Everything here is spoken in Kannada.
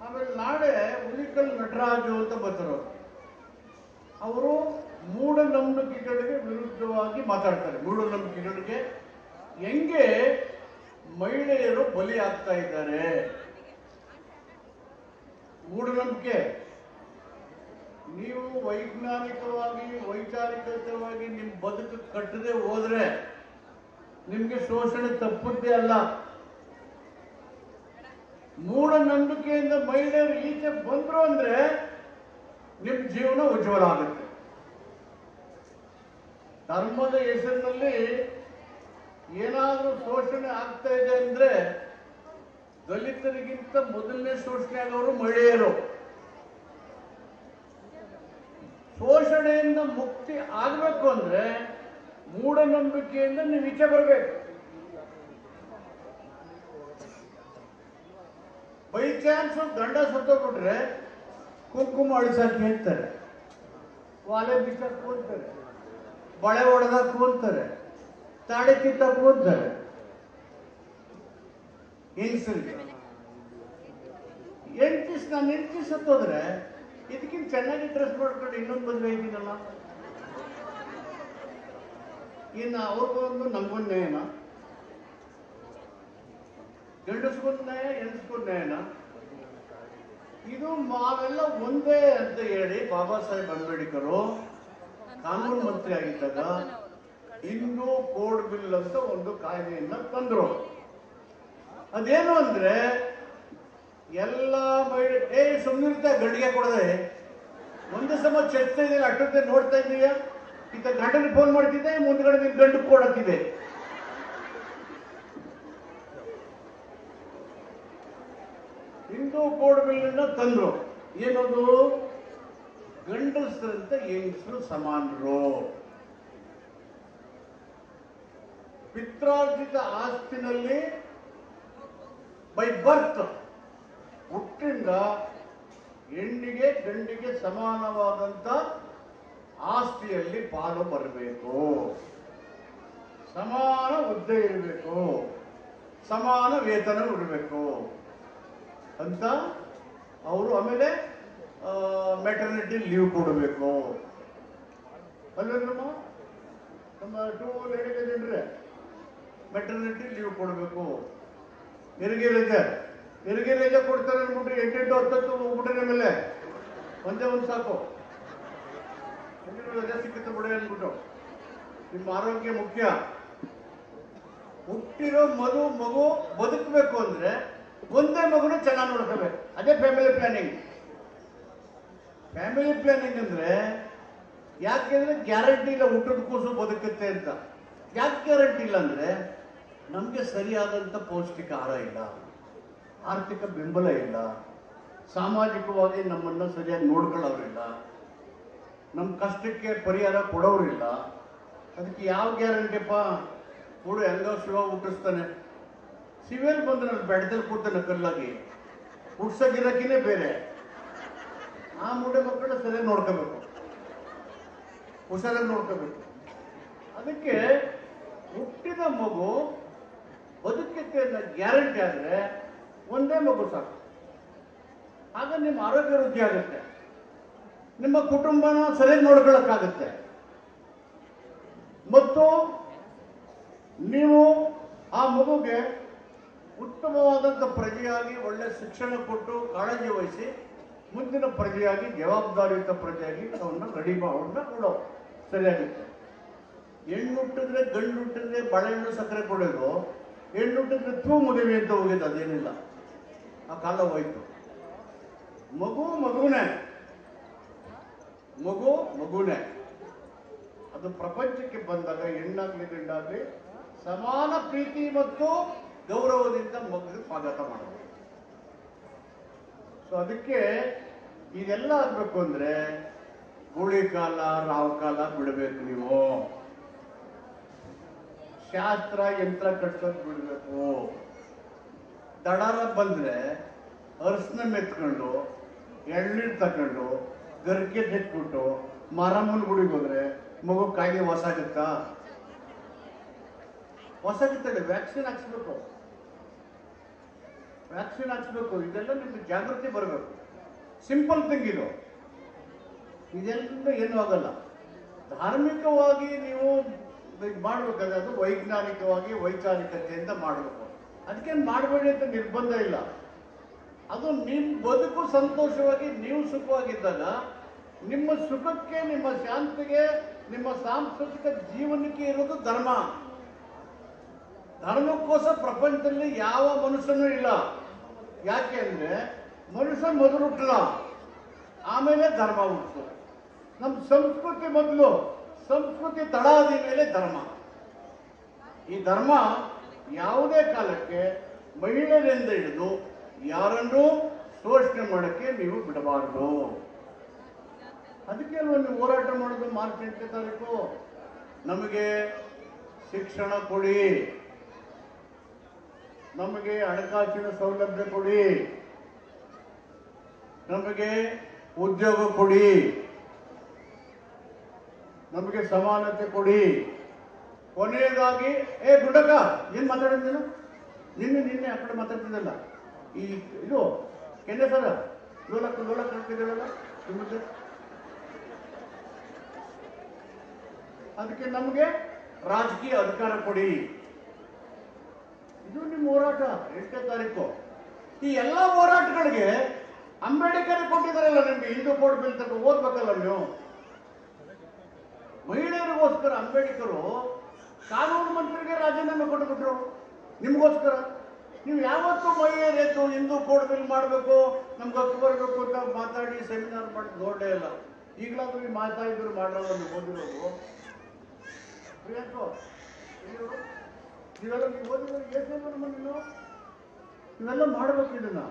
ಆಮೇಲೆ ನಾಳೆ ಹುಲಿಕಲ್ ನಟರಾಜು ಅಂತ ಬರ್ತಾರೆ. ಅವರು ಮೂಢನಂಬಿಕೆಗಳಿಗೆ ವಿರುದ್ಧವಾಗಿ ಮಾತಾಡ್ತಾರೆ. ಮೂಢನಂಬಿಕೆಗಳಿಗೆ ಹೆಂಗೆ ಮಹಿಳೆಯರು ಬಲಿ ಆಗ್ತಾ ಇದ್ದಾರೆ. ಮೂಢನಂಬಿಕೆ ನೀವು ವೈಜ್ಞಾನಿಕವಾಗಿ ವೈಚಾರಿಕವಾಗಿ ನಿಮ್ಮ ಬದುಕು ಕಟ್ಟದೆ ಹೋದ್ರೆ ನಿಮ್ಗೆ ಶೋಷಣೆ ತಪ್ಪುದೇ ಅಲ್ಲ. ಮೂಢನಂಬಿಕೆಯಿಂದ ಮಹಿಳೆಯರು ಈಚೆ ಬಂದ್ರು ಅಂದ್ರೆ ನಿಮ್ ಜೀವನ ಉಜ್ವಲ ಆಗುತ್ತೆ. ಧರ್ಮದ ಹೆಸರಿನಲ್ಲಿ ಏನಾದ್ರೂ ಶೋಷಣೆ ಆಗ್ತಾ ಇದೆ ಅಂದ್ರೆ ದಲಿತರಿಗಿಂತ ಮೊದಲನೇ ಶೋಷಣೆ ಆಗೋರು ಮಹಿಳೆಯರು. ಶೋಷಣೆಯಿಂದ ಮುಕ್ತಿ ಆಗಬೇಕು ಅಂದ್ರೆ ಮೂಢನಂಬಿಕೆಯಿಂದ ನೀವು ಈಚೆ ಬರಬೇಕು. ಬೈ ಚಾನ್ಸ್ ಗಂಡ ಸತ್ತೋಗ್ಬಿಟ್ರೆ ಕುಂಕುಮ ಅಳಿಸಕ್ಕೆ ಹೇಳ್ತಾರೆ, ವಾಲೆ ಬಿಸಕ್ ಹೋಗ್ತಾರೆ, ಬಳೆ ಹೊಡೆದಕ್ಕೆ ಹೋಗ್ತಾರೆ, ತಾಡೆ ಕಿತ್ತಕ್ಕೆ ಹೋಗ್ತಾರೆ. ಹೆಂಗಸರಿಗೆ ನಾನು ಹೆಂಡತಿ ಸತ್ತೋದ್ರೆ ಇದಕ್ಕಿಂತ ಚೆನ್ನಾಗಿ ಡ್ರೆಸ್ ಮಾಡ್ಕೊಂಡು ಇನ್ನೊಂದು ಮದುವೆ ಇದ್ದೀನಲ್ಲ, ಇನ್ನು ಅವ್ರಿಗೊಂದು ನಮ್ಗೊಂದು ನ್ಯಾಯನ, ಗಂಡಸ್ಗೊಂದು ನ್ಯಾಯ ಹೆಂಗಸ್ಗೊಂದು ನ್ಯಾಯನ. ಇದು ನಾವೆಲ್ಲ ಒಂದೇ ಅಂತ ಹೇಳಿ ಬಾಬಾ ಸಾಹೇಬ್ ಅಂಬೇಡ್ಕರ್ ಕಾನೂನು ಮಂತ್ರಿ ಆಗಿದ್ದಾಗ ಹಿಂದೂ ಕೋಡ್ ಬಿಲ್ ಅಂತ ಒಂದು ಕಾಯ್ದೆಯನ್ನ ತಂದ್ರು. ಅದೇನು ಅಂದ್ರೆ ಎಲ್ಲ ಮಹಿಳೆ ಸುಮ್ಮನಿರ್ತಾ ಗಂಡಿಗೆ ಕೊಡದೆ ಒಂದು ಸಮ ಚರ್ಚೆ ಇದೆಯಲ್ಲ ಅಟ್ಟತ್ತೆ ನೋಡ್ತಾ ಇದೀಯಾ, ಈತ ಗಂಡನಿಗೆ ಫೋನ್ ಮಾಡ್ತಿದ್ದೆ, ಮುಂದ್ಗಡೆ ನಿನ್ ಗಂಡು ಕೊಡತ್ತಿದೆ. ಹಿಂದೂ ಕೋಡ್ ಬಿಲ್ ತಂದ್ರು. ಏನದು? ಗಂಡಸರಂತೆ ಹೆಂಗಸರು ಸಮಾನರು. ಪಿತ್ರಾರ್ಜಿತ ಆಸ್ತಿನಲ್ಲಿ ಬೈ ಬರ್ತ್ ಹುಟ್ಟಿಂದ ಹೆಣ್ಣಿಗೆ ಗಂಡಿಗೆ ಸಮಾನವಾದಂತ ಆಸ್ತಿಯಲ್ಲಿ ಪಾಲು ಬರಬೇಕು, ಸಮಾನ ಹುದ್ದೆ ಇರಬೇಕು, ಸಮಾನ ವೇತನ ಇರಬೇಕು ಅಂತ ಅವರು. ಆಮೇಲೆ ಮೆಟರ್ನಿಟಿ ಲೀವ್ ಕೊಡಬೇಕು. ಅಲ್ವೇನಮ್ಮ, ನಮ್ಮ 2 ಲೇಡೀಸ್ ಜನರೇ ಮೆಟರ್ನಿಟಿ ಲೀವ್ ಕೊಡಬೇಕು. ಹೆರಿಗೆ ರಜೆ ಕೊಡ್ತಾರೆ ಅಂದ್ಬಿಟ್ರೆ 8-10 ಹೋಗ್ಬಿಟ್ರೆ ಮೇಲೆ ಒಂದೇ ಒಂದು ಸಾಕು, ರಜೆ ಸಿಕ್ಕುತ್ತೆ ಬಿಡ ಅಂದ್ಬಿಟ್ಟು. ನಿಮ್ಮ ಆರೋಗ್ಯ ಮುಖ್ಯ. ಹುಟ್ಟಿರೋ ಮಗು ಬದುಕಬೇಕು ಅಂದ್ರೆ ಒಂದೇ ಮಗುನ ಚೆನ್ನಾಗಿ ನೋಡ್ಕೋಬೇಕು. ಅದೇ ಫ್ಯಾಮಿಲಿ ಪ್ಲಾನಿಂಗ್. ಫ್ಯಾಮಿಲಿ ಪ್ಲಾನಿಂಗ್ ಅಂದ್ರೆ ಯಾಕೆಂದ್ರೆ ಗ್ಯಾರಂಟಿ ಇಲ್ಲ ಹುಟ್ಟದ ಕೂಸು ಬದುಕುತ್ತೆ ಅಂತ. ಯಾಕೆ ಗ್ಯಾರಂಟಿ ಇಲ್ಲ ಅಂದ್ರೆ ನಮ್ಗೆ ಸರಿಯಾದಂತ ಪೌಷ್ಟಿಕ ಆಹಾರ ಇಲ್ಲ, ಆರ್ಥಿಕ ಬೆಂಬಲ ಇಲ್ಲ, ಸಾಮಾಜಿಕವಾಗಿ ನಮ್ಮನ್ನ ಸರಿಯಾಗಿ ನೋಡ್ಕೊಳ್ಳೋರಿಲ್ಲ, ನಮ್ಮ ಕಷ್ಟಕ್ಕೆ ಪರಿಹಾರ ಕೊಡೋರಿಲ್ಲ. ಅದಕ್ಕೆ ಯಾವ ಗ್ಯಾರಂಟಿಪ್ಪ? ಹುಡು ಹೆಂಗ ಶಿವ ಹುಟ್ಟಿಸ್ತಾನೆ, ಶಿವನ್ ಬಂದು ನಾನು ಬೆಟ್ಟದಲ್ಲಿ ಕೂತಾನೆ ಕಲ್ಲಾಗಿ, ಹುಡ್ಸೋಗಿರಕ್ಕಿನೇ ಬೇರೆ. ಆ ಮೂಡೆ ಮಕ್ಕಳು ಸರಿಯಾಗಿ ನೋಡ್ಕೋಬೇಕು, ಹುಷಾರಾಗಿ ನೋಡ್ಕೋಬೇಕು. ಅದಕ್ಕೆ ಹುಟ್ಟಿದ ಮಗು ಬದುಕಕ್ಕೆ ಗ್ಯಾರಂಟಿ ಆದ್ರೆ ಒಂದೇ ಮಗು ಸಾಕು. ಆಗ ನಿಮ್ಮ ಆರೋಗ್ಯ ವೃದ್ಧಿ ಆಗುತ್ತೆ, ನಿಮ್ಮ ಕುಟುಂಬನ ಸರಿಯಾಗಿ ನೋಡ್ಕೊಳ್ಳೋಕ್ಕಾಗುತ್ತೆ. ಮತ್ತು ನೀವು ಆ ಮಗುಗೆ ಉತ್ತಮವಾದಂಥ ಪ್ರಜೆಯಾಗಿ ಒಳ್ಳೆ ಶಿಕ್ಷಣ ಕೊಟ್ಟು ಕಾಳಜಿ ವಹಿಸಿ ಮುಂದಿನ ಪ್ರಜೆಯಾಗಿ ಜವಾಬ್ದಾರಿಯುತ ಪ್ರಜೆಯಾಗಿ ಅವನ್ನ ರೆಡಿ ಮಾಡೋಣ ಕೊಡೋ ಸರಿಯಾಗುತ್ತೆ. ಹೆಣ್ಣು ಹುಟ್ಟಿದ್ರೆ ಗಂಡು ಹುಟ್ಟಿದ್ರೆ ಬಾಳೆಹಣ್ಣು ಸಕ್ಕರೆ ಕೊಡೋದು, ಹೆಣ್ಣು ಹುಟ್ಟಿದ್ರೆ ಮದುವೆ ಅಂತ ಹೋಗಿದ್ದು ಅದೇನಿಲ್ಲ. ಆ ಕಾಲ ಹೋಯ್ತು. ಮಗುನೇ ಅದು ಪ್ರಪಂಚಕ್ಕೆ ಬಂದಾಗ ಹೆಣ್ಣಾಗ್ಲಿ ಗಂಡಾಗ್ಲಿ ಸಮಾನ ಪ್ರೀತಿ ಮತ್ತು ಗೌರವದಿಂದ ಮಗುಗೆ ಸ್ವಾಗತ ಮಾಡೋದು. ಸೊ ಅದಕ್ಕೆ ಇದೆಲ್ಲ ಆಗ್ಬೇಕು ಅಂದ್ರೆ ಗೂಳಿ ಕಾಲ ರಾವ್ ಕಾಲ ಬಿಡಬೇಕು. ನೀವು ಶಾಸ್ತ್ರ ಯಂತ್ರ ಕಟ್ಸೋದು ಬಿಡಬೇಕು. ದಡಾರ ಬಂದ್ರೆ ಅರ್ಶನ ಮೆತ್ಕೊಂಡು ಎಳ್ನೀರು ತಕೊಂಡು ಗರ್ಗೆ ತೆಟ್ಬಿಟ್ಟು ಮಾರಮ್ಮನ ಗುಡಿಗೆ ಹೋದ್ರೆ ಮಗು ಕಾಯಿಲೆ ಹೊಸಾಗುತ್ತಾ? ಹೊಸಾಗುತ್ತಲ್ಲ, ವ್ಯಾಕ್ಸಿನ್ ಹಾಕ್ಸ್ಬೇಕು. ವ್ಯಾಕ್ಸಿನ್ ಹಾಕ್ಸ್ಬೇಕು. ಇದೆಲ್ಲ ನಿಮ್ಗೆ ಜಾಗೃತಿ ಬರಬೇಕು. ಸಿಂಪಲ್ ಥಿಂಗ್ ಇದು. ಇದೆಲ್ಲ ಏನೂ ಆಗಲ್ಲ. ಧಾರ್ಮಿಕವಾಗಿ ನೀವು ಮಾಡಬೇಕಾದ್ರೆ ಅದು ವೈಜ್ಞಾನಿಕವಾಗಿ ವೈಚಾರಿಕತೆಯಿಂದ ಮಾಡಬೇಕು. ಅದಕ್ಕೇನು ಮಾಡಬೇಡಿ ಅಂತ ನಿರ್ಬಂಧ ಇಲ್ಲ. ಅದು ನಿಮ್ಮ ಬದುಕು ಸಂತೋಷವಾಗಿ ನೀವು ಸುಖವಾಗಿದ್ದಾಗ ನಿಮ್ಮ ಸುಖಕ್ಕೆ, ನಿಮ್ಮ ಶಾಂತಿಗೆ, ನಿಮ್ಮ ಸಾಂಸ್ಕೃತಿಕ ಜೀವನಕ್ಕೆ ಇರೋದು ಧರ್ಮ. ಧರ್ಮಕ್ಕೋಸ್ಕರ ಪ್ರಪಂಚದಲ್ಲಿ ಯಾವ ಮನುಷ್ಯನೂ ಇಲ್ಲ. ಯಾಕೆ ಅಂದ್ರೆ ಮನುಷ್ಯ ಮೊದಲು ಹುಟ್ಟಲ್ಲ, ಆಮೇಲೆ ಧರ್ಮ ಹುಟ್ಟು. ನಮ್ಮ ಸಂಸ್ಕೃತಿ ಮೊದಲು, ಸಂಸ್ಕೃತಿ ತಳಾದ ಮೇಲೆ ಧರ್ಮ. ಈ ಧರ್ಮ ಯಾವುದೇ ಕಾಲಕ್ಕೆ ಮಹಿಳೆಯರಿಂದ ಹಿಡಿದು ಯಾರನ್ನೂ ಶೋಷಣೆ ಮಾಡೋಕ್ಕೆ ನೀವು ಬಿಡಬಾರದು. ಅದಕ್ಕೆ ಅಲ್ವ ನೀವು ಹೋರಾಟ ಮಾಡೋದು. ಮಾರ್ಚ್ 8ನೇ ತಾರೀಕು ನಮಗೆ ಶಿಕ್ಷಣ ಕೊಡಿ, ನಮಗೆ ಹಣಕಾಸಿನ ಸೌಲಭ್ಯ ಕೊಡಿ, ನಮಗೆ ಉದ್ಯೋಗ ಕೊಡಿ, ನಮಗೆ ಸಮಾನತೆ ಕೊಡಿ. ಕೊನೆಯದಾಗಿ ಗುಂಡಕ್ಕ ಏನ್ ಮಾತಾಡಿದ ನಿನ್ನೆ ಆ ಕಡೆ ಮಾತಾಡ್ತಿದ್ದಲ್ಲ, ಈ ಇದು ಕೆನ್ನೆ ಸರ ಲೋಲಕ್ ಹಾಕ್ತಿದ್ದಲ್ಲ ನಿಮಗೆ. ಅದಕ್ಕೆ ನಮಗೆ ರಾಜಕೀಯ ಅಧಿಕಾರ ಕೊಡಿ. ಇದು ನಿಮ್ಮ ಹೋರಾಟ 8ನೇ ತಾರೀಕು. ಈ ಎಲ್ಲ ಹೋರಾಟಗಳಿಗೆ ಅಂಬೇಡ್ಕರ್ ಕೊಟ್ಟಿದ್ದಾರಲ್ಲ ನಿಮ್ಗೆ ಹಿಂದೂ ಕೋಡ್ ಬಿಲ್ ತಕ್ಕ ಓದ್ಬೇಕಲ್ಲ ನೀವು. ಮಹಿಳೆಯರಿಗೋಸ್ಕರ ಅಂಬೇಡ್ಕರು ಕಾನೂನು ಮಂತ್ರಿಗೆ ರಾಜೀನಾಮೆ ಕೊಟ್ಟುಬಿಟ್ರು ನಿಮ್ಗೋಸ್ಕರ. ನೀವು ಯಾವತ್ತೂ ಮಹಿಳೆಯರೆದ್ದು ಹಿಂದೂ ಕೋಡ್ ಬಿಲ್ ಮಾಡಬೇಕು, ನಮ್ಗೆ ಹಕ್ಕು ಬರಬೇಕು ಅಂತ ಮಾತಾಡಿ ಸೆಮಿನಾರ್ ಮಾಡಿ ನೋಡಲೇ ಇಲ್ಲ. ಈಗಲಾದ್ರೂ ಈ ಮಾತಾಡಿದ್ರು ಮಾಡೋದು ನೀವು ಓದಿರೋದು. ಪ್ರಿಯಾಂಕೋ ನೀವೆಲ್ಲ ನೀವು ಓದಿರೋ ನೀವೆಲ್ಲ ಮಾಡಬೇಕು ಇದನ್ನ.